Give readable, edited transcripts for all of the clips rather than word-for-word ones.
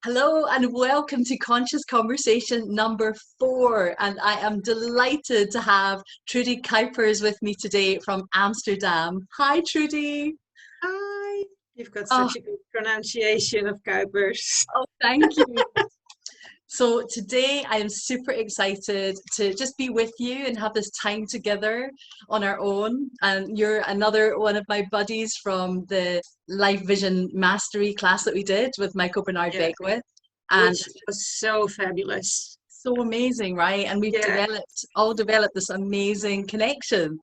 Hello and welcome to Conscious Conversation number 4. And I am delighted to have Trudy Kuipers with me today from Amsterdam. Hi, Trudy. Hi, you've got Oh, such a good pronunciation of Kuipers. thank you. So today I am super excited to just be with you and have this time together on our own. And you're another one of my buddies from the Life Vision Mastery class that we did with Michael Bernard Yeah, Beckwith. And which was so fabulous. so amazing, right? And we've Yeah, developed this amazing connection.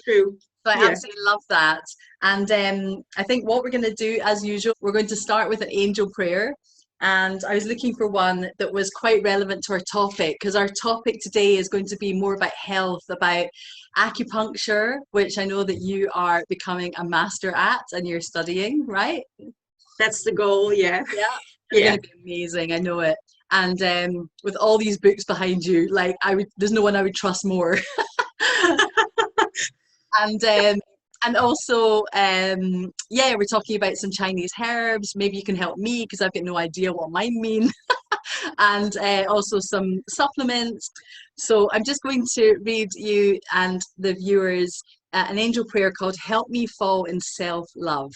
true. So I Yeah. absolutely love that. And I think what we're going to do, as usual, we're going to start with an angel prayer. And I was looking for one that was quite relevant to our topic, because our topic today is going to be more about health, about acupuncture, which I know that you are becoming a master at and you're studying, right? That's the goal. Yeah. Yeah, you're going Yeah. to be amazing. I know it. And with all these books behind you, like there's no one I would trust more. And also, yeah, we're talking about some Chinese herbs. Maybe you can help me because I've got no idea what mine mean. And also some supplements. So I'm just going to read you and the viewers an angel prayer called "Help Me Fall in Self-Love."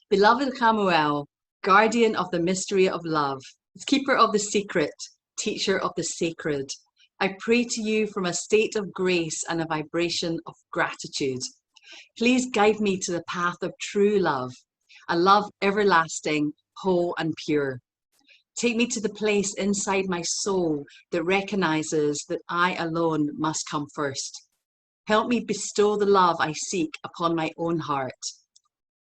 Beloved Chamuel, guardian of the mystery of love, keeper of the secret, teacher of the sacred, I pray to you from a state of grace and a vibration of gratitude. Please guide me to the path of true love, a love everlasting, whole and pure. Take me to the place inside my soul that recognizes that I alone must come first. Help me bestow the love I seek upon my own heart.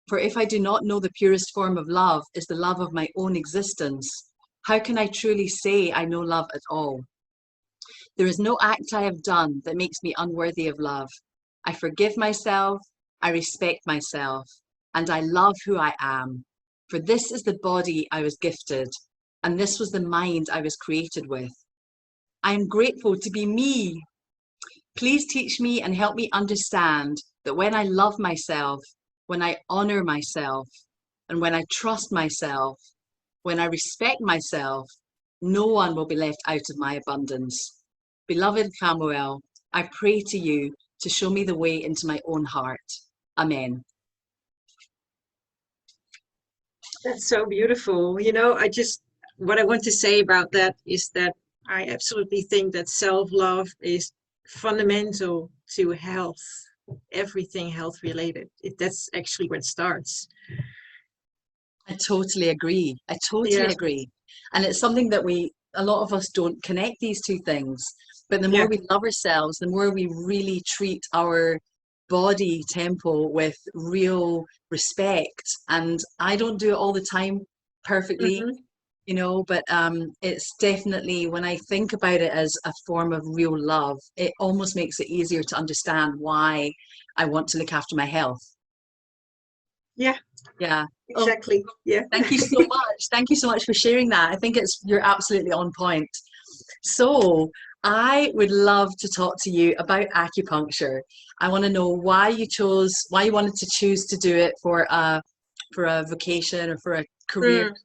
For if I do not know the purest form of love is the love of my own existence, how can I truly say I know love at all? There is no act I have done that makes me unworthy of love. I forgive myself, I respect myself, and I love who I am. For this is the body I was gifted, and this was the mind I was created with. I am grateful to be me. Please teach me and help me understand that when I love myself, when I honor myself, and when I trust myself, when I respect myself, no one will be left out of my abundance. Beloved Samuel, I pray to you to show me the way into my own heart. Amen. That's so beautiful. What I want to say about that is that I absolutely think that self-love is fundamental to health, everything health related. That's actually where it starts. I totally agree. I totally Yeah. agree. And it's something that a lot of us don't connect these two things. But the more Yeah. we love ourselves, the more we really treat our body temple with real respect. And I don't do it all the time perfectly, Hmm. but it's definitely, when I think about it as a form of real love, it almost makes it easier to understand why I want to look after my health. Yeah, Yeah. Oh, exactly. Yeah. thank you so much. Thank you so much for sharing that. I think you're absolutely on point. So I would love to talk to you about acupuncture. I want to know why you wanted to choose to do it for a vocation or for a career, Mm.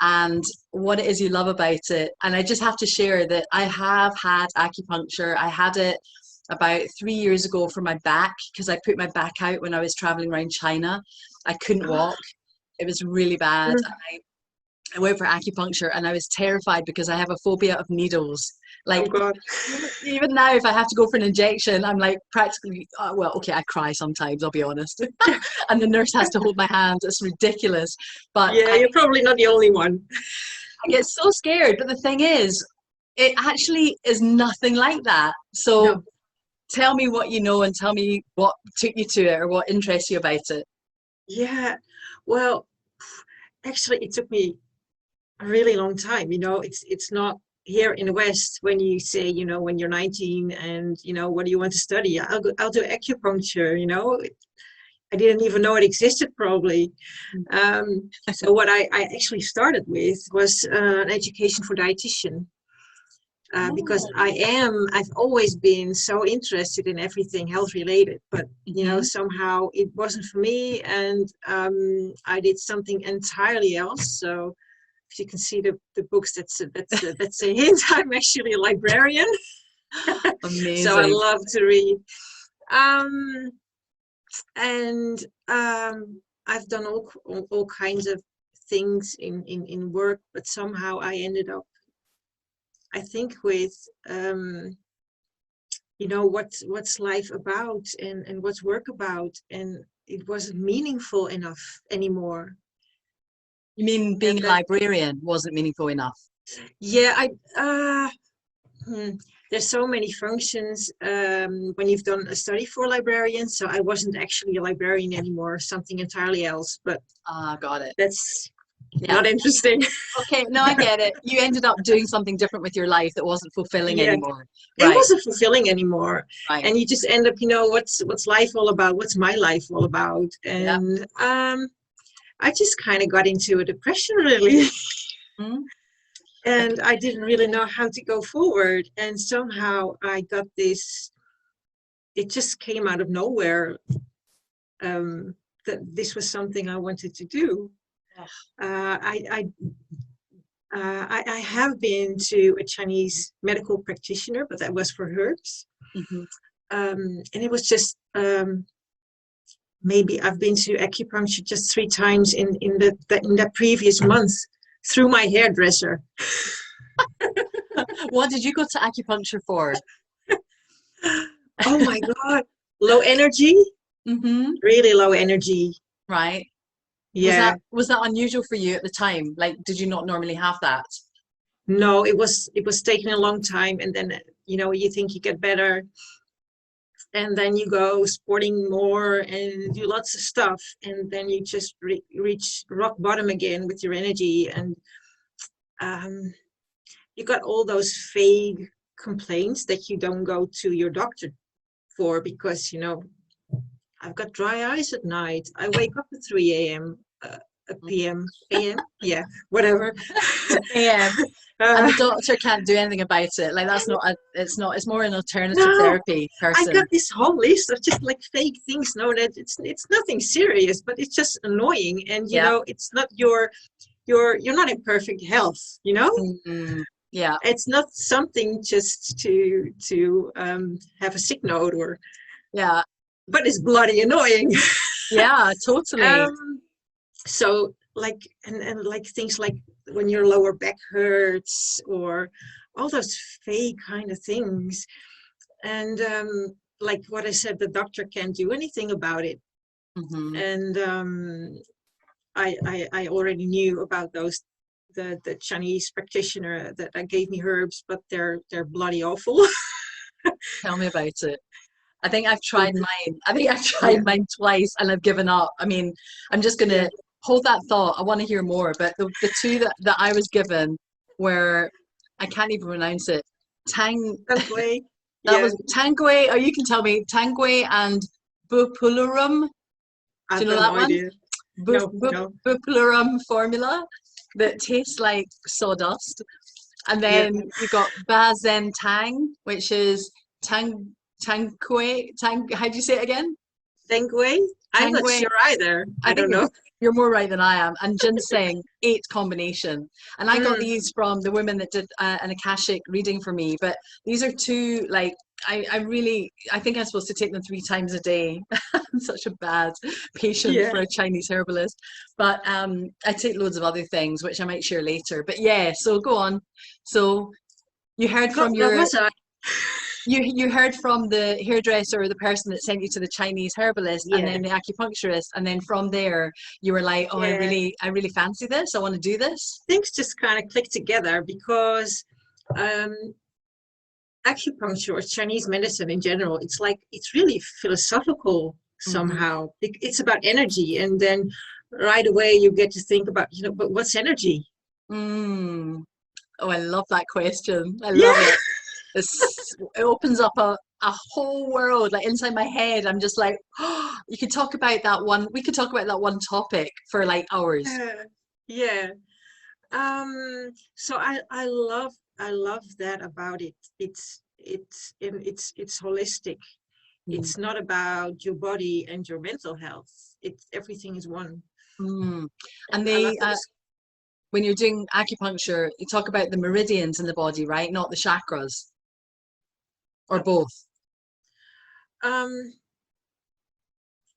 and what it is you love about it. And I just have to share that I have had acupuncture. I had it about 3 years ago for my back because I put my back out when I was traveling around China. I couldn't walk. It was really bad. Mm. I went for acupuncture and I was terrified because I have a phobia of needles. Oh Like God. even now, if I have to go for an injection, I'm like practically, well, okay, I cry sometimes, I'll be honest. And the nurse has to hold my hand. It's ridiculous. But Yeah, you're probably not the only one. I get so scared. But the thing is, it actually is nothing like that. So No. tell me what you know and tell me what took you to it or what interests you about it. Yeah. Well, actually, it took me a really long time. It's not here in the West when you say, when you're 19 and, what do you want to study? I'll do acupuncture, I didn't even know it existed probably. So what I actually started with was an education for dietitian. because Oh. I've always been so interested in everything health related, but Hmm. somehow it wasn't for me, and I did something entirely else. So if you can see the books, that's a hint. I'm actually a librarian, so I Amazing. love to read. Um, and I've done all kinds of things in work, but somehow I ended up, I think, with what's life about, and what's work about, and it wasn't meaningful enough anymore. You mean being And a that, librarian wasn't meaningful enough? yeah, there's so many functions when you've done a study for librarians, so I wasn't actually a librarian anymore, something entirely else, but Ah, got it. that's Yeah. not interesting. Okay, no, I get it. You ended up doing something different with your life that wasn't fulfilling Yeah, anymore. it Right, wasn't fulfilling anymore, right. and you just end up, what's life all about, what's my life all about, Yeah. and I just kind of got into a depression, really. Mm. And I didn't really know how to go forward, and somehow I got this, it just came out of nowhere, that this was something I wanted to do. I have been to a Chinese medical practitioner, but that was for herbs. Hmm. And it was just, maybe I've been to acupuncture just 3 times in that previous month, through my hairdresser. What did you go to acupuncture for? Oh my God. Low energy, Hmm. really low energy. Right. Was Yeah. that unusual for you at the time? Like, did you not normally have that? No, it was taking a long time, and then you think you get better, and then you go sporting more and do lots of stuff, and then you just reach rock bottom again with your energy, and um, you got all those vague complaints that you don't go to your doctor for, because I've got dry eyes at night. I wake up at 3 a.m. PM, AM, yeah, whatever. Yeah. And uh, the doctor can't do anything about it. Like that's not it's more an alternative no, therapy I got person. this whole list of just like fake things. No, that it's nothing serious, but it's just annoying, and Yeah. it's not you're not in perfect health. Mm, yeah. It's not something just to have a sick note, or, Yeah. but it's bloody annoying. Yeah, totally. um, so like, and like things like when your lower back hurts, or all those fake kind of things, and like what I said, the doctor can't do anything about it. Hmm. And I already knew about the Chinese practitioner that gave me herbs, but they're bloody awful. Tell me about it. I think I've tried mine. I think I've Yeah, tried mine twice and I've given up. I mean, I'm just yeah. gonna hold that thought. I want to hear more. But the two that I was given were I can't even pronounce it. Tang Anyway, that yeah. was Tanguay. Oh, you can tell me Tanguay and Bupulurum. Do I've you know got that no one? idea. No, no. Bupulurum formula that tastes like sawdust. And Yeah. then you've got Bazen Tang, which is Tang. How do you say it again? Tengway? I'm not Tangway. sure either. I I think don't know. you're more right than I am. And ginseng, eight combination. And I got Mm. these from the women that did an Akashic reading for me. But these are two like I think I'm supposed to take them 3 times a day. I'm such a bad patient Yeah. for a Chinese herbalist. But I take loads of other things, which I might share later. But yeah, so go on. So you heard God, from where your was I? you heard from the hairdresser or the person that sent you to the Chinese herbalist and Yeah. then the acupuncturist, and then from there you were like, oh, Yeah. I really fancy this. I want to do this. Things just kind of clicked together, because um, acupuncture, or Chinese medicine in general, it's really philosophical Hmm. somehow. It's about energy, and then right away you get to think about, but what's energy? Mm. Oh, I love that question. I love Yeah. it. It opens up a whole world. Like inside my head, I'm just like, oh, you could talk about that one. We could talk about that one topic for like hours. Yeah. So I love I love that about it. It's holistic. Mm. It's not about your body and your mental health. It's everything is one. Mm. And And I love they, that. when you're doing acupuncture, you talk about the meridians in the body, right? Not the chakras, or both. Um,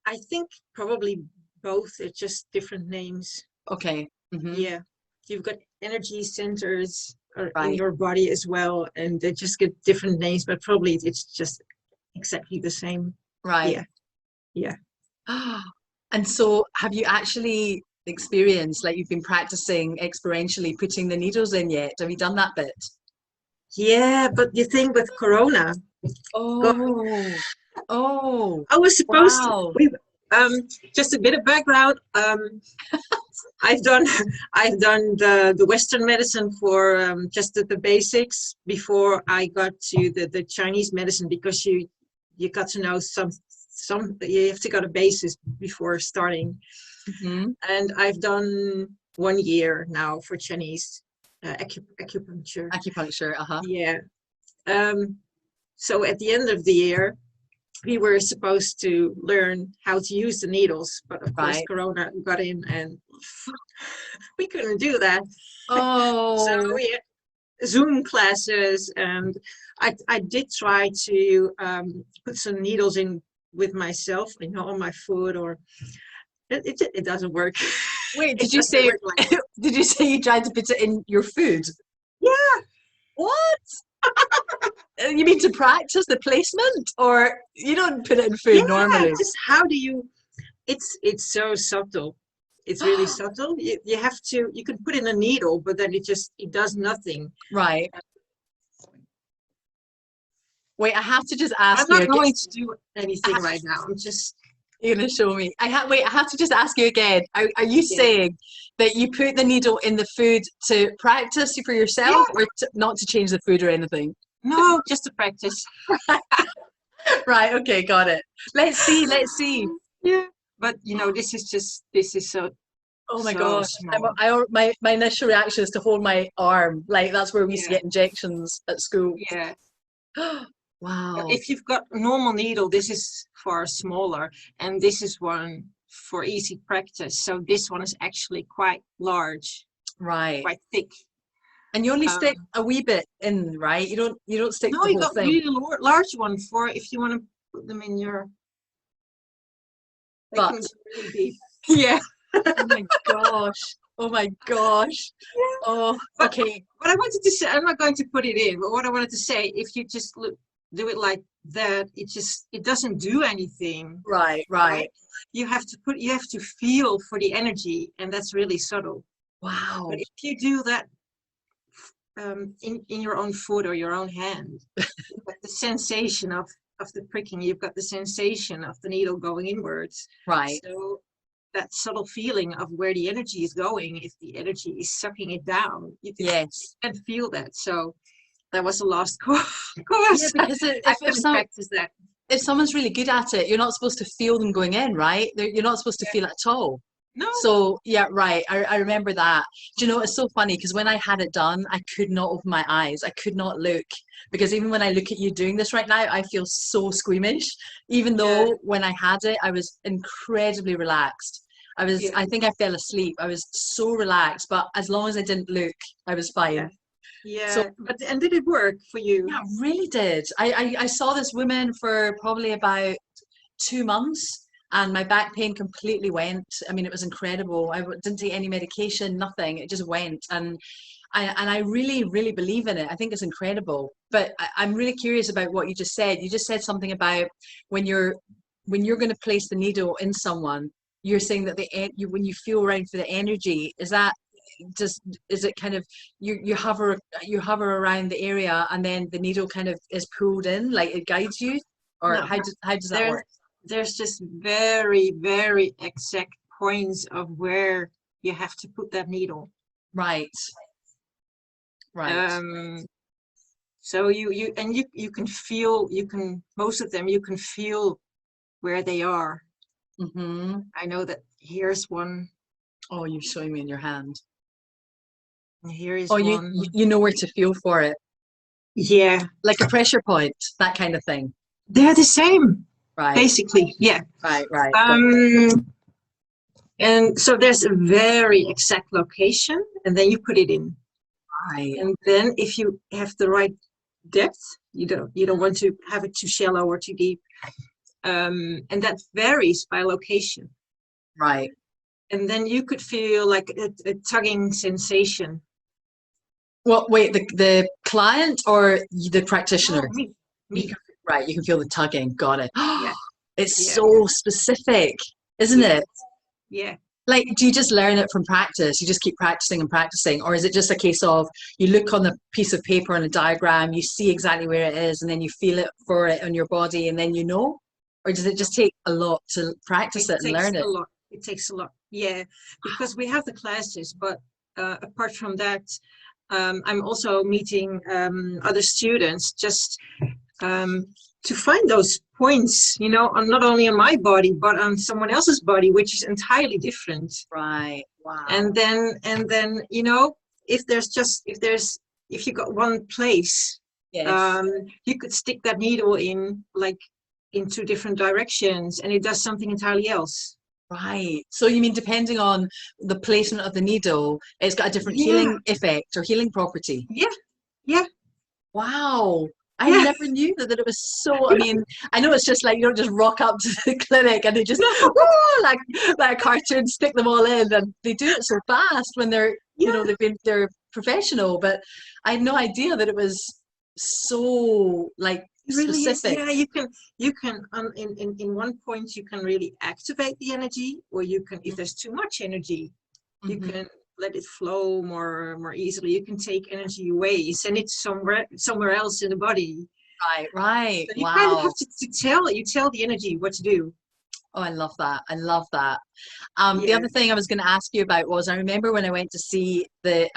I think probably both. It's just different names. Okay. Yeah, you've got energy centers in Right. your body as well, and they just get different names, but probably it's just exactly the same. Right. Yeah, yeah, And so have you actually experienced, like you've been practicing experientially putting the needles in yet? Have you done that bit? yeah. But the thing with Corona, God, Oh, oh, I was supposed to. wow. We just a bit of background. I've done I've done the Western medicine for just the basics before I got to the Chinese medicine, because you got to know some you have to got a basis before starting. Hmm. And I've done 1 year now for Chinese acupuncture. Acupuncture, uh-huh. Yeah. Um, so at the end of the year, we were supposed to learn how to use the needles, but of course Right. Corona got in and we couldn't do that. So Oh, we had Zoom classes, and I did try to put some needles in with myself, on my foot, or it doesn't work. wait, It did you doesn't say, work like that. did you say you tried to put it in your food? Yeah, What? You mean to practice the placement, or you don't put it in yeah. food normally? Just how do you? It's so subtle. It's really subtle. You have to. You can put in a needle, but then it does nothing. Right. Wait, I have to just ask I'm you not again. going to do anything right now. I'm just. You're gonna show me. Wait, I have to just ask you again. Are you Yeah. saying that you put the needle in the food to practice for yourself, Yeah. or not to change the food or anything? No, just to practice. Right, okay, got it. Let's see, let's see. Yeah. But this is so Oh my so gosh. small. My initial reaction is to hold my arm. Like that's where we used to Yeah. get injections at school. Yeah. Wow. If you've got a normal needle, this is far smaller, and this is one for easy practice. So this one is actually quite large, Right. quite thick. And you only stick Um, a wee bit in, right? You don't stick no, the you whole got thing. really large one for if you want to put them in your. They But can go really deep. Yeah. oh my gosh. Oh my gosh. Oh, But okay. what I wanted to say, I'm not going to put it in, but what I wanted to say, if you just do it like that, it doesn't do anything, Right, right? right. You have to feel for the energy, and that's really subtle. But Wow. if you do that in your own foot or your own hand, you've got the sensation of the pricking, you've got the sensation of the needle going inwards. Right. So that subtle feeling of where the energy is going, if the energy is sucking it down, you Yes. can feel that. So that was a lost Yeah, course. because I couldn't practice that. if someone's really good at it, you're not supposed to feel them going in, right? You're not supposed to Yeah. feel it at all. No. So yeah, right. I remember that. Do you know, it's so funny because when I had it done, I could not open my eyes. I could not look because even when I look at you doing this right now, I feel so squeamish. Even Yeah. though when I had it, I was incredibly relaxed. Yeah. I think I fell asleep. I was so relaxed, but as long as I didn't look, I was Yeah. fine. So Yeah. And did it work for you? yeah, it really did. I saw this woman for probably about 2 months and my back pain completely went. I mean, it was incredible. Didn't take any medication, nothing. It just went. And I really, really believe in it. I think it's incredible. But I'm really curious about what you just said. You just said something about when you're going to place the needle in someone, you're saying that when you feel around for the energy, is that just is it kind of you hover around the area and then the needle kind of is pulled in, like it guides you, or No. how does that There, work? there's just very, very exact points of where you have to put that needle. Right, right. So you can feel, most of them you can feel where they are. Mm-hmm. I know that here's one. Oh, you're showing me in your hand. Here is Oh, one. you know where to feel for it, Yeah, like a pressure point, that kind of thing. they're the same, Right, basically. Yeah. right. And so there's a very exact location, and then you put it in. Right. And then if you have the right depth, you don't want to have it too shallow or too deep. And that varies by location. Right. And then you could feel like a tugging sensation. Well, wait, the client or the No, practitioner? me, You me. can, right, you can feel the tugging. Got it. Yeah, It's yeah, so specific, isn't yeah, it? yeah. Like, do you just learn it from practice? You just keep practicing and practicing? Or is it just a case of you look on the piece of paper on a diagram, you see exactly where it is, and then you feel it for it on your body, and then you know? Or does it just take a lot to practice It it and takes learn a it? lot. It takes a lot. Yeah, because we have the classes, but apart from that, I'm also meeting other students just um, to find those points, on not only on my body, but on someone else's body, which is entirely different. Right. Wow. And then, if you got one place, Yes. you could stick that needle in like in two different directions, and it does something entirely else. Right. So you mean depending on the placement of the needle, it's got a different Yeah, healing effect or healing property? yeah, yeah, Wow. I yeah. never knew that it was so. I mean, I know it's just like you don't just rock up to the clinic and they just, No, woo, like a cartoon, stick them all in, and they do it so fast when they're, yeah. they're professional. But I had no idea that it was so like It really is. specific. Yeah, you can in one point you can really activate the energy, or you can, if there's too much energy, you Hmm. can let it flow more easily. You can take energy away, you send it somewhere else in the body. Right. So you kind of have Wow. to tell the energy what to do. Oh, I love that. I love that. The Yeah, other thing I was going to ask you about was I remember when I went to see the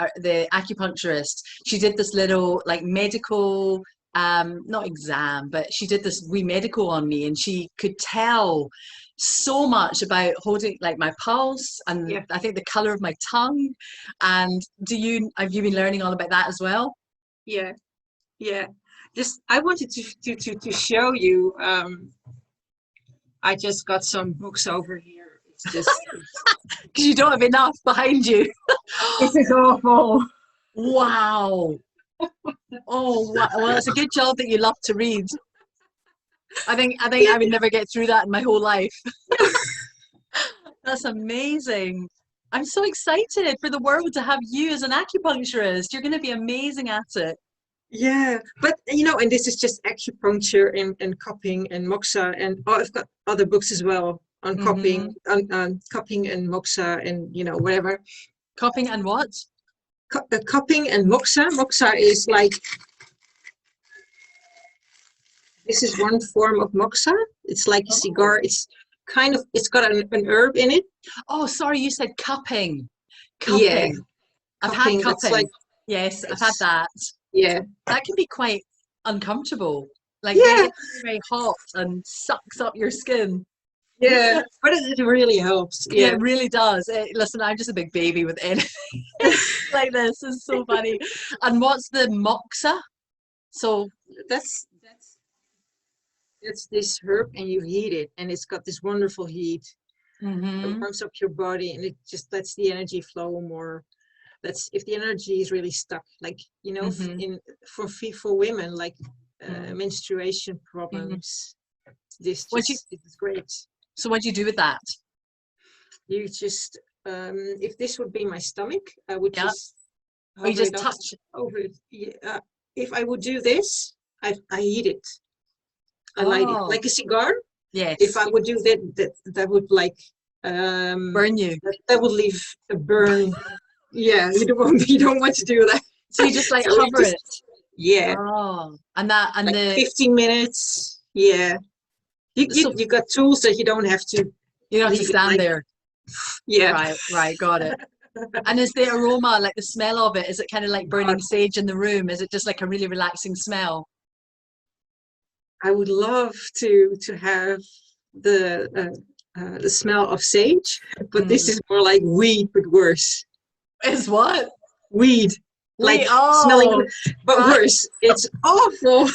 acupuncturist, she did this little like medical, not exam, but she did this wee medical on me, and she could tell so much about holding like my pulse and yeah, I think the color of my tongue. And have you been learning all about that as well? yeah, yeah. Just I wanted to show you. I just got some books over here. It's just Because you don't have enough behind you. this is awful. Wow. Oh, well, it's a good job that you love to read. I think I would never get through that in my whole life. That's amazing. I'm so excited for the world to have you as an acupuncturist. You're going to be amazing at it. Yeah, but and this is just acupuncture and cupping and moxa, and I've got other books as well on Hmm. on cupping and moxa, and whatever. Copying and what? Cupping and moxa. Moxa is like, this is one form of moxa. It's like a Oh. cigar. It's got an herb in it. Oh, sorry, you said cupping. Yeah, Cupping. I've had cupping. That's like, cupping. Yes, I've had it's that. yeah, That can be quite uncomfortable. Like yeah, it's very hot and sucks up your skin. yeah. But it really helps. Yeah, Yeah. it really does. Listen, I'm just a big baby with anything like this. It's so funny. And what's the moxa? So, That's this herb, and you heat it, and it's got this wonderful heat. It hmm warms up your body, and it just lets the energy flow more. That's if the energy is really stuck, like hmm in for women, like hmm menstruation hmm problems. This What you just it is great. so what do you do with that? You just if this would be my stomach, I would Yeah. just Or you hover it just up touch? over it. Yeah, if I would do this, I eat it. I light it Oh, like a cigar. If yes. I would do that would like Burn you. that would leave a burn. Yeah, you don't want to do that. So you just like So you hover just, it. yeah, Oh, and that and like the 15 minutes. Yeah, so you got tools that you don't have to you don't have to leave it stand like, there. yeah. Right, got it. And is the aroma, like the smell of it, is it kind of like God, burning sage in the room? Is it just like a really relaxing smell? I would love to have the smell of sage, but this Mm. is more like weed, but worse. Is what? Weed. like Wait, smelling, oh, but right. worse, it's awful.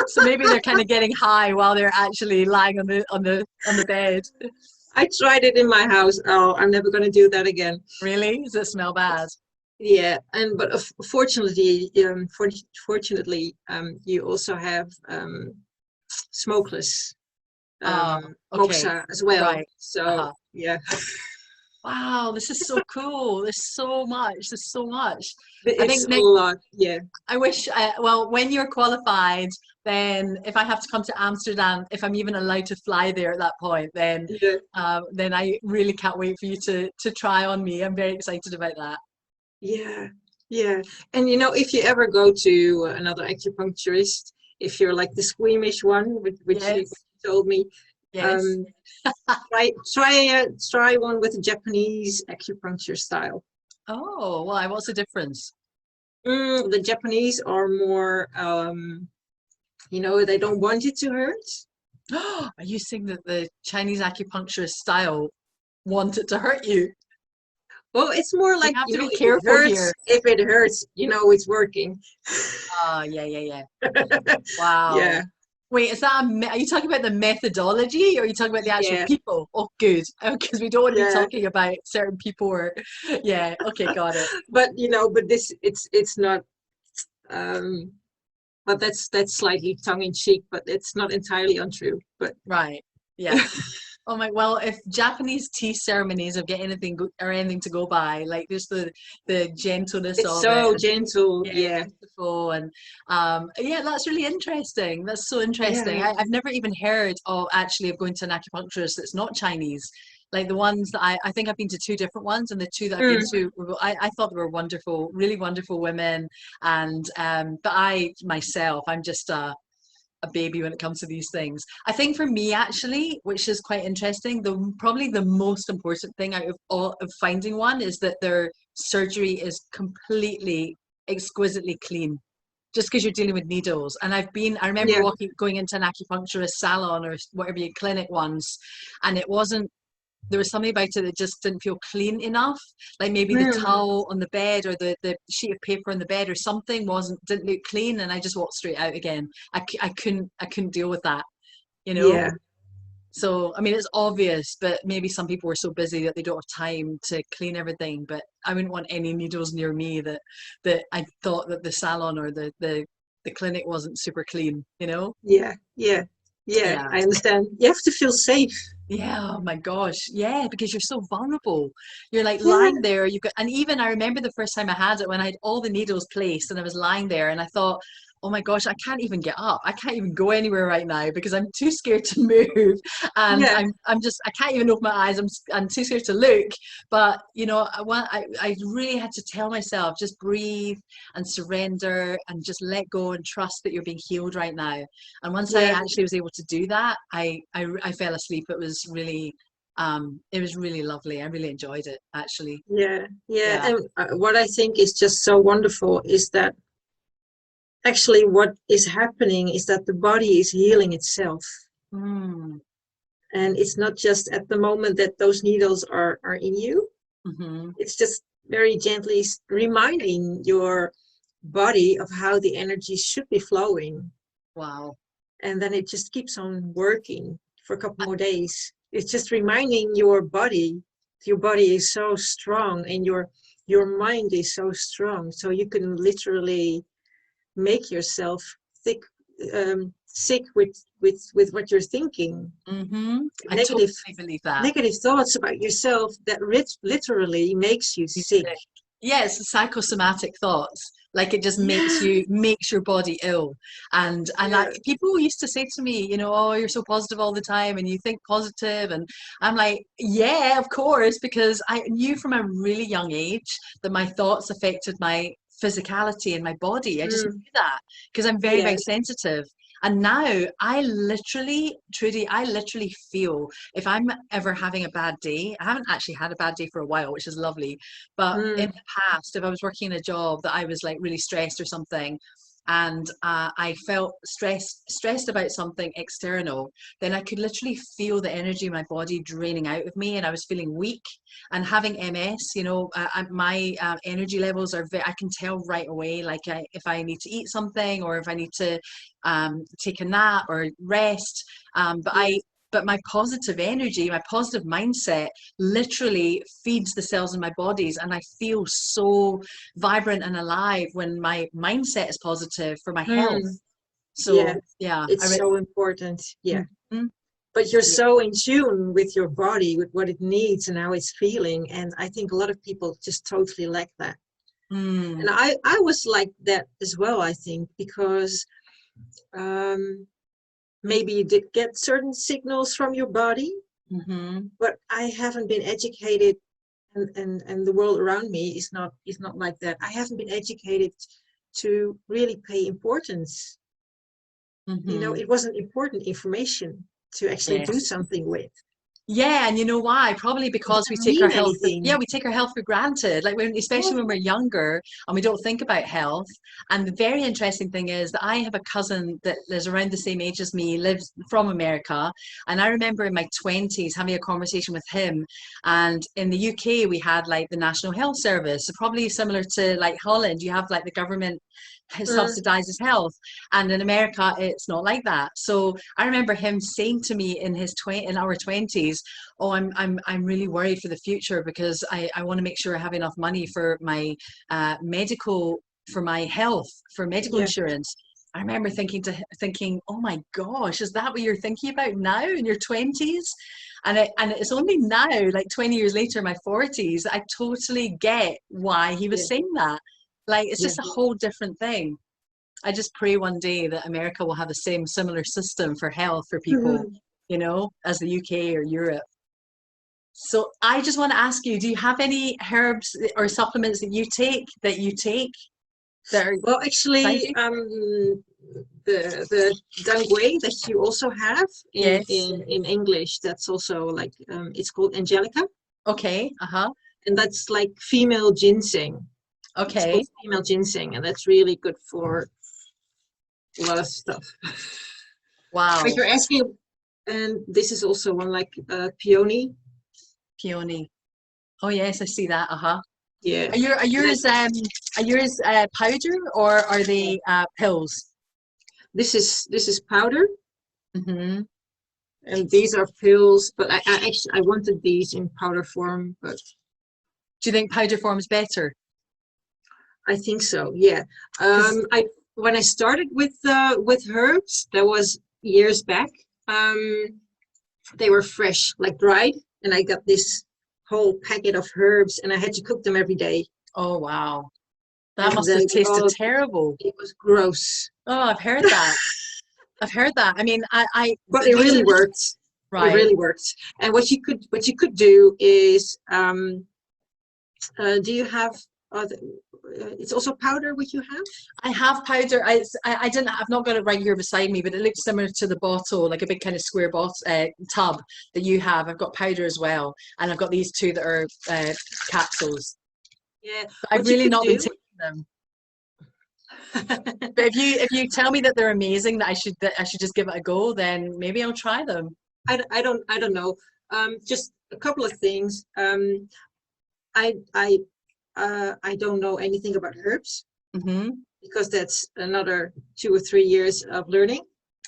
So maybe they're kind of getting high while they're actually lying on the bed. I tried it in my house. Oh, I'm never going to do that again. Really? Does it smell bad? Yeah, and but fortunately, fortunately, you also have smokeless Okay. moxa as well. Right. So Uh-huh. yeah, Wow, this is so cool. There's so much. There's so much. I it's think a Nick, lot. Yeah, I wish, well, when you're qualified, then if I have to come to Amsterdam, if I'm even allowed to fly there at that point, yeah, then I really can't wait for you to try on me. I'm very excited about that. yeah, yeah. And if you ever go to another acupuncturist, if you're like the squeamish one, which you Yes, told me, yes. um, try one with a Japanese acupuncture style. Oh, why? What's the difference? The Japanese are more, they don't want it to hurt. Are you saying that the Chinese acupuncturist style want it to hurt you? Well, it's more We like, have to be if it careful here. hurts, it's working. Yeah, yeah, yeah. Wow. Yeah, Wait, is that are you talking about the methodology or are you talking about the actual yeah, people? Oh, good. Because we don't want to be yeah. talking about certain people or, yeah, okay, got it. But this, it's not, um, but that's slightly tongue in cheek, but it's not entirely untrue. But Right. Yeah. Oh my, well, if Japanese tea ceremonies have got anything or anything to go by, like there's the gentleness it's of it so and gentle. yeah, Yeah, beautiful and yeah, that's really interesting. That's so interesting. yeah. I've never even heard of actually of going to an acupuncturist that's not Chinese. Like the ones that I think I've been to two different ones, and the two that I've been Mm, to, I thought they were wonderful, really wonderful women. And but I myself, I'm just a baby when it comes to these things. I think for me actually, which is quite interesting, the probably the most important thing out of all of finding one is that their surgery is completely exquisitely clean. Just because you're dealing with needles. And I remember yeah. going into an acupuncturist salon or whatever you clinic once, and it wasn't there was something about it that just didn't feel clean enough. Like maybe the Mm, towel on the bed or the sheet of paper on the bed or something didn't look clean, and I just walked straight out again. I couldn't deal with that, you know. yeah, So I mean, it's obvious, but maybe some people are so busy that they don't have time to clean everything. But I wouldn't want any needles near me that I thought that the salon or the clinic wasn't super clean, you know. yeah, yeah, yeah. Yeah. I understand. You have to feel safe. Yeah, oh my gosh. Yeah, because you're so vulnerable. You're like Yeah, lying there, and even I remember the first time I had it when I had all the needles placed and I was lying there and I thought, oh my gosh, I can't even get up. I can't even go anywhere right now because I'm too scared to move. And yeah, I can't even open my eyes. I'm too scared to look. But I really had to tell myself, just breathe and surrender and just let go and trust that you're being healed right now. And once I yeah, actually was able to do that, I fell asleep. It was really lovely. I really enjoyed it actually. yeah, yeah. Yeah. And what I think is just so wonderful is that actually what is happening is that the body is healing itself. Mm. And it's not just at the moment that those needles are in you. Hmm. It's just very gently reminding your body of how the energy should be flowing. Wow. And then it just keeps on working for a couple more days. It's just reminding your body is so strong and your mind is so strong. So you can literally make yourself sick with what you're thinking. I Negative totally believe that. negative thoughts about yourself that literally makes you You sick. said- Yes, psychosomatic thoughts. Like it just Yeah, makes your body ill. And yeah. people used to say to me, oh, you're so positive all the time and you think positive. And I'm like, yeah, of course, because I knew from a really young age that my thoughts affected my physicality and my body. I just Mm, knew that because I'm very, yeah. very sensitive. And now Trudy, I literally feel if I'm ever having a bad day, I haven't actually had a bad day for a while, which is lovely. But in Mm, the past, if I was working in a job that I was like really stressed or something, and I felt stressed about something external, then I could literally feel the energy in my body draining out of me, and I was feeling weak. And having MS, my energy levels are I can tell right away, like if I need to eat something or if I need to take a nap or rest. But Yeah. but my positive energy, my positive mindset literally feeds the cells in my bodies, and I feel so vibrant and alive when my mindset is positive for my health. Mm, yeah, So yeah, it's so important. Yeah. Mhm. But you're Yeah. so in tune with your body, with what it needs and how it's feeling. And I think a lot of people just totally lack that. Mm, And I was like that as well, I think, because um, maybe you did get certain signals from your body, hmm. but I haven't been educated, and the world around me is not like that. I haven't been educated to really pay importance. Hmm. It wasn't important information to actually do Yes. something with. Yeah, and you know why? Probably It because we didn't take our mean health for, yeah, anything. we take our health for granted. Like Yeah. especially when we're younger and we don't think about health. And the very interesting thing is that I have a cousin that is around the same age as me, lives from America. And I remember in my 20s having a conversation with him. And in the UK, we had like the National Health Service, so probably similar to like Holland, you have like the government Mm, subsidizes health, and in America it's not like that. So I remember him saying to me in our 20s, oh, I'm really worried for the future because I want to make sure I have enough money for my medical, for my health, for medical yeah. insurance. I remember thinking, oh my gosh, is that what you're thinking about now in your 20s? And it's only now, like 20 years later, my 40s, I totally get why he Yeah. was saying that. Like, it's Yeah. just a whole different thing. I just pray one day that America will have the same similar system for health for people, Mhm. as the UK or Europe. So I just want to ask you, do you have any herbs or supplements that you take that are Well, beside actually, you? the Dangwei that you also have in Yes. English, that's also like it's called Angelica, Okay. Uh-huh. and that's like female ginseng. It's called Okay. female ginseng, and that's really good for a lot of stuff. But Wow. you're asking, and this is also one like peony. Peony. Oh yes, I see that. Uh-huh. Yeah, Are your are and yours um are yours powder or are they pills? this is powder, Mm-hmm. and these are pills. But I actually I wanted these in powder form, but Do you think powder form is better? I think so. Yeah. Because I When I started with herbs, that was years back. They were fresh, like dried, and I got this whole packet of herbs, and I had to cook them every day, oh wow, that and must have they were tasted all. terrible. It was gross, Oh, I've heard that. I've heard that. I mean, but it these really are worked. It right. really worked. And what you could do is, do you have? It's also powder. What you have? I have powder. I didn't. I've not got it right here beside me, but it looks similar to the bottle, like a big kind of square tub that you have. I've got powder as well, and I've got these two that are capsules. Yeah. But I've What you really could not been do. taking them. But if you tell me that they're amazing, that I should just give it a go, then maybe I'll try them. I don't know. Just a couple of things. I I I don't know anything about herbs Mm-hmm. because that's another 2 or 3 years of learning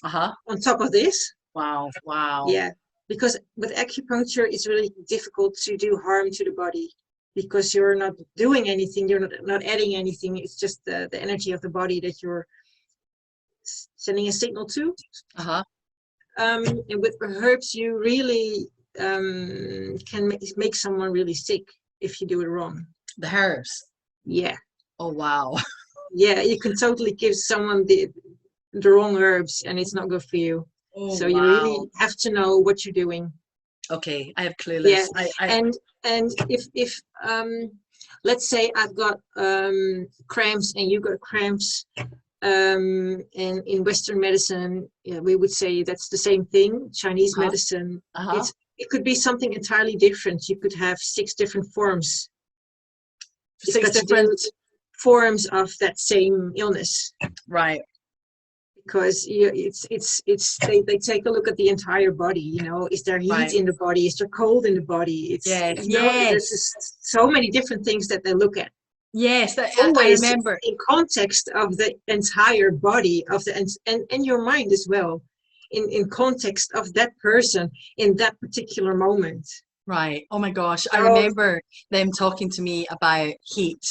Uh-huh. on top of this. Wow. Wow. Yeah, because with acupuncture, it's really difficult to do harm to the body because you're not doing anything, you're not adding anything. It's just the energy of the body that you're sending a signal to. Uh-huh. And with herbs, you really can make someone really sick if you do it wrong. The herbs. Yeah. Oh wow. Yeah, you can totally give someone the wrong herbs and it's not good for you. Oh So you wow. really have to know what you're doing. Okay, I have Yeah. clueless. I And if let's say I've got cramps and you got cramps, and in Western medicine, yeah, we would say that's the same thing. Chinese uh-huh. medicine, Uh-huh. it could be something entirely different. You could have 6 different forms. It's Six got to different do forms of that same illness. Right. Because they take a look at the entire body. Is there heat in the body? Is there cold in the body? Yes. There's just so many different things that they look at. Yes, I Always remember. in context of the entire body of the and your mind as well, in context of that person in that particular moment. Right. Oh my gosh. I So, remember them talking to me about heat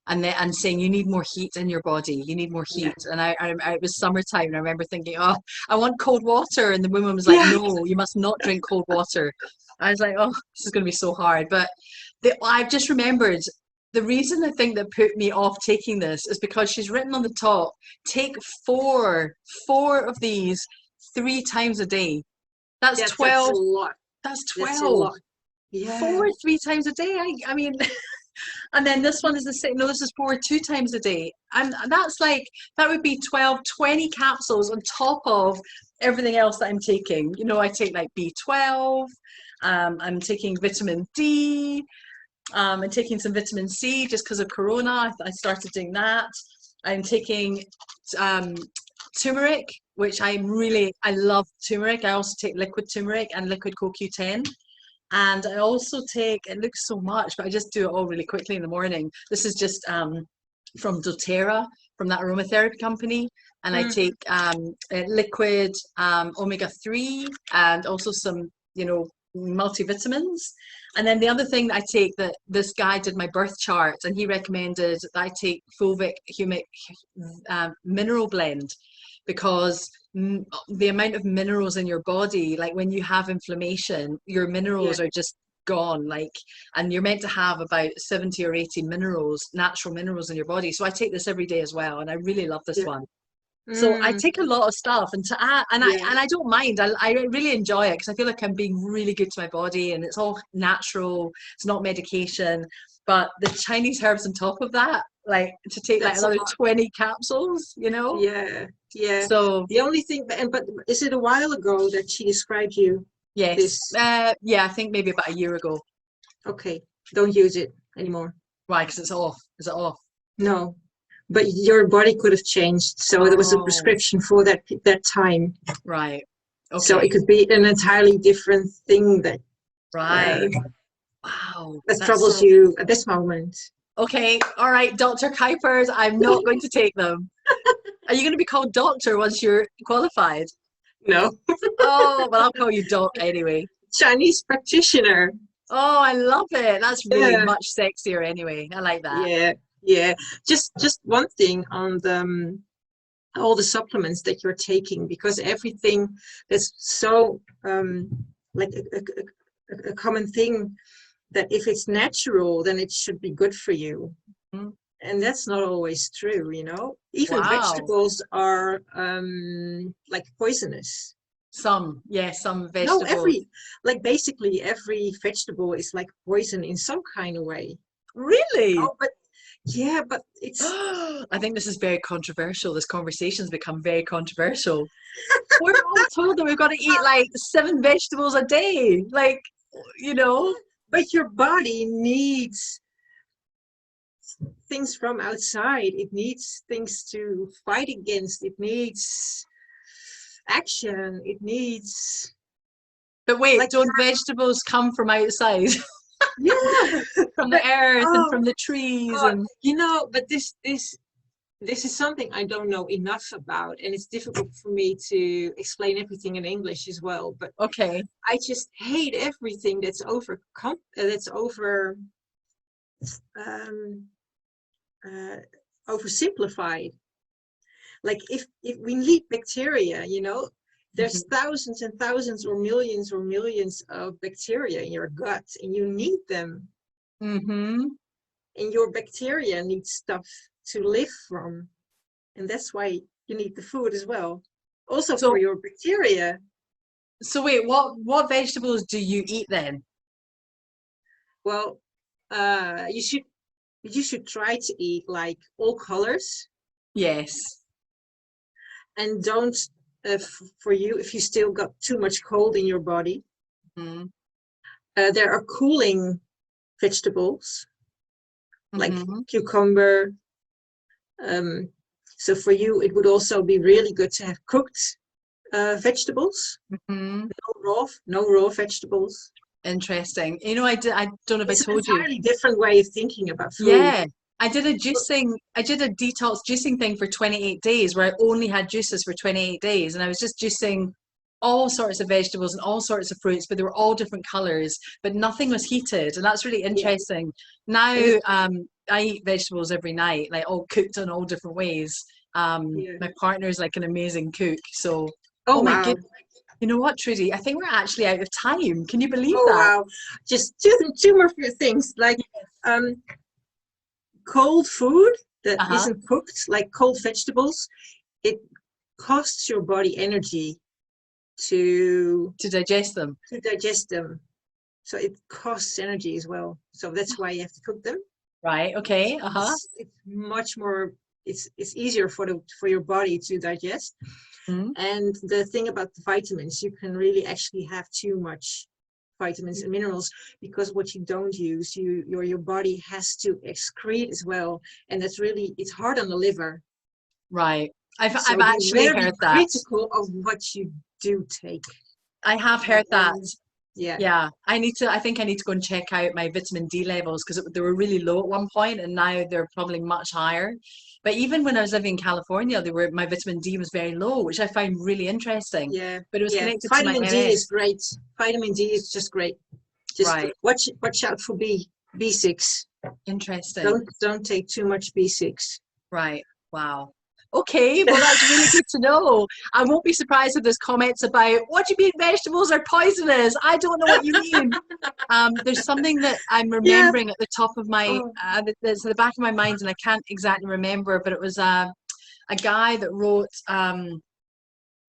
and saying you need more heat in your body. You need more heat. yeah, And it was summertime and I remember thinking, oh, I want cold water. And the woman was like, yeah, no, you must not drink cold water. I was like, oh, this is going to be so hard. But I've just remembered the reason I think that put me off taking this is because she's written on the top, take four of these 3 times a day. That's that's a 12. lot. That's That's a 12. lot. Yeah, 4 3 times a day. I mean, and then this one is the same. No, this is 4 2 times a day. And that's like, that would be 12, 20 capsules on top of everything else that I'm taking. I take like B12. I'm taking vitamin D. I'm taking some vitamin C just because of Corona. I started doing that. I'm taking um, turmeric, which I love turmeric. I also take liquid turmeric and liquid CoQ10. And I also take, it looks so much, but I just do it all really quickly in the morning. This is just from doTERRA, from that aromatherapy company. And I take liquid omega-3 and also some, multivitamins. And then the other thing that I take, that this guy did my birth chart and he recommended that I take fulvic humic mineral blend, because the amount of minerals in your body, like when you have inflammation, your minerals are just gone, and you're meant to have about 70 or 80 minerals, natural minerals in your body. So I take this every day as well, and I really love this one. So I take a lot of stuff, and to add, and I don't mind. I really enjoy it because I feel like I'm being really good to my body, and it's all natural. It's not medication, but the Chinese herbs on top of that, like to take like that's another 20 capsules, Yeah, yeah. So The only thing, but is it a while ago that she described you yes, this? yeah, I think maybe about a year ago. Okay, don't use it anymore. Why? Because it's off. Is it off? No, but your body could have changed, so there was a Oh, prescription for that time. right. So it Okay. could be an entirely different thing that Right. Wow. that That's troubles so you at this moment. okay. All right, Dr. Kuipers, I'm not going to take them. Are you going to be called doctor once you're qualified? No, Oh, well, I'll call you doc anyway. Chinese practitioner. Oh, I love it. That's really Yeah, much sexier anyway. I like that. yeah, yeah. Just one thing on the all the supplements that you're taking, because everything is so like a common thing that if it's natural, then it should be good for you. Mm. And that's not always true, Even Wow. vegetables are like poisonous. Some No, vegetables. basically every vegetable is like poison in some kind of way. Really? Oh, but yeah, but it's I think this is very controversial. This conversation's become very controversial. We're all told that we've got to eat like 7 vegetables a day. Like, you know, but your body needs things from outside. It needs things to fight against. It needs action. It needs but wait, like don't vegetables come from outside, yeah. from the But earth and oh from the trees God, and but this is something I don't know enough about, and it's difficult for me to explain everything in English as well. But okay. I just hate everything that's um, uh, oversimplified. Like if we need bacteria, there's Mhm. thousands and thousands or millions of bacteria in your gut, and you need them. Mhm. And your bacteria need stuff to live from, and that's why you need the food as well, also for So your bacteria. so wait, what vegetables do you eat then? Well, you should try to eat like all colors, Yes. and don't for you, if you still got too much cold in your body, Mm-hmm. there are cooling vegetables like Mm-hmm. cucumber, So for you, it would also be really good to have cooked vegetables. Hmm. No raw vegetables. Interesting. You know, I don't know if I It's an told you. entirely different way of thinking about food. Yeah. I did a detox juicing thing for 28 days where I only had juices for 28 days. And I was just juicing all sorts of vegetables and all sorts of fruits, but they were all different colors, but nothing was heated. And that's really Yeah. interesting. Now, And it, I eat vegetables every night, like all cooked in all different ways. yeah. My partner's like an amazing cook. So, Oh oh my wow. goodness. You know what, Trudy? I think we're actually out of time. Can you believe Oh that? wow. Just two more things like um cold food that Uh-huh. isn't cooked, like cold vegetables. It costs your body energy to To digest them. digest them. So it costs energy as well. So that's why you have to cook them. Right. Okay. Uh-huh. It's much more. It's easier for your body to digest. Mm. And the thing about the vitamins, you can really actually have too much vitamins and minerals because what you don't use, your body has to excrete as well, and that's really it's hard on the liver. Right. So I've you actually better be heard that. critical of what you do take. I have heard that. Yeah, Yeah. I think I need to go and check out my vitamin D levels because they were really low at one point and now they're probably much higher. But even when I was living in California, my vitamin D was very low, which I found really interesting. yeah, But it was yeah. connected to my Vitamin D is MS. great. Vitamin D is just great. Just Right. watch out for B6. Interesting. Don't take too much B6. Right. Wow. Okay, well that's really good to know. I won't be surprised if there's comments about what do you mean vegetables are poisonous? I don't know what you mean. There's something that I'm Yeah. remembering at the top of my Oh, that's at the back of my mind, and I can't exactly remember, but it was a guy that wrote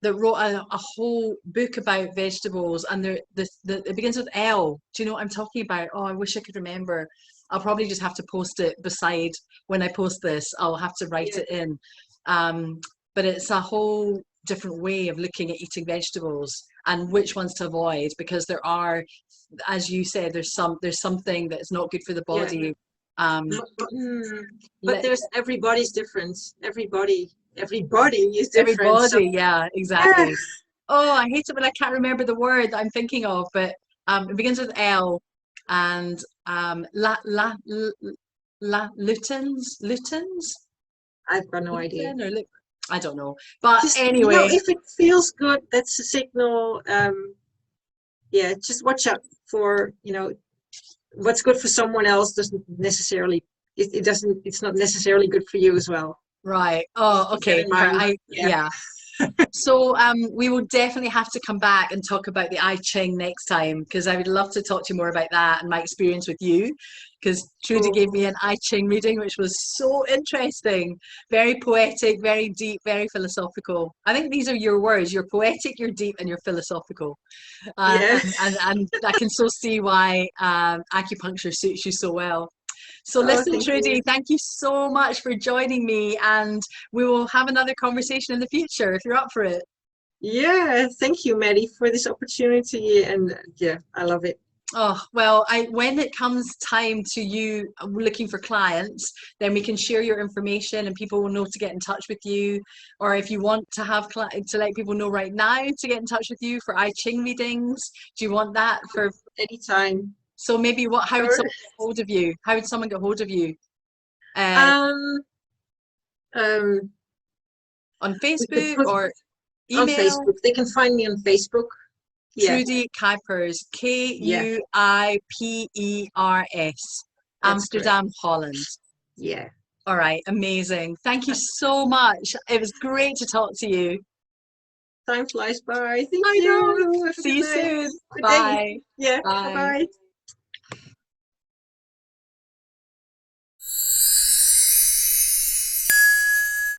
a whole book about vegetables, and it begins with L. Do you know what I'm talking about? Oh, I wish I could remember. I'll probably just have to post it beside when I post this. I'll have to write yeah. it in. Um, but it's a whole different way of looking at eating vegetables and which ones to avoid because there are, as you said, there's something that's not good for the Yeah. body. Um, But let, there's everybody's different. Everybody is different. So everybody, yeah, yeah, exactly. Oh, I hate it when I can't remember the word that I'm thinking of, but it begins with L and lutins, I've got no idea. lutein or I don't know. But Just anyway, if it feels good, that's a signal. Yeah, just watch out for what's good for someone else doesn't necessarily. It doesn't. It's not necessarily good for you as well. right. Oh, Keep that okay. in mind. Yeah. Yeah. So we will definitely have to come back and talk about the I Ching next time because I would love to talk to you more about that and my experience with you. Because Trudy Cool. gave me an I Ching reading, which was so interesting, very poetic, very deep, very philosophical. I think these are your words. You're poetic, you're deep, and you're philosophical. Yeah. And I can so see why acupuncture suits you so well. So Oh, listen, thank you. Trudy, thank you so much for joining me, and we will have another conversation in the future if you're up for it. Yeah, thank you, Maddie, for this opportunity. And yeah, I love it. Oh, well, when it comes time to you looking for clients, then we can share your information and people will know to get in touch with you. Or if you want to have to let people know right now to get in touch with you for I Ching readings, do you want that for? Anytime. So maybe how would Sure. someone get hold of you? How would someone get hold of you? Um, um, On we could Facebook put or on email? Facebook. They can find me on Facebook. Yeah, Trudy Kuipers, yeah, Kuipers, that's correct. Amsterdam, Holland. Yeah. All right, amazing. Thank you so much. It was great to talk to you. Time flies by. Thank I know. you. Have a See good you night. soon. Good day. Bye. Yeah. Bye Bye. bye.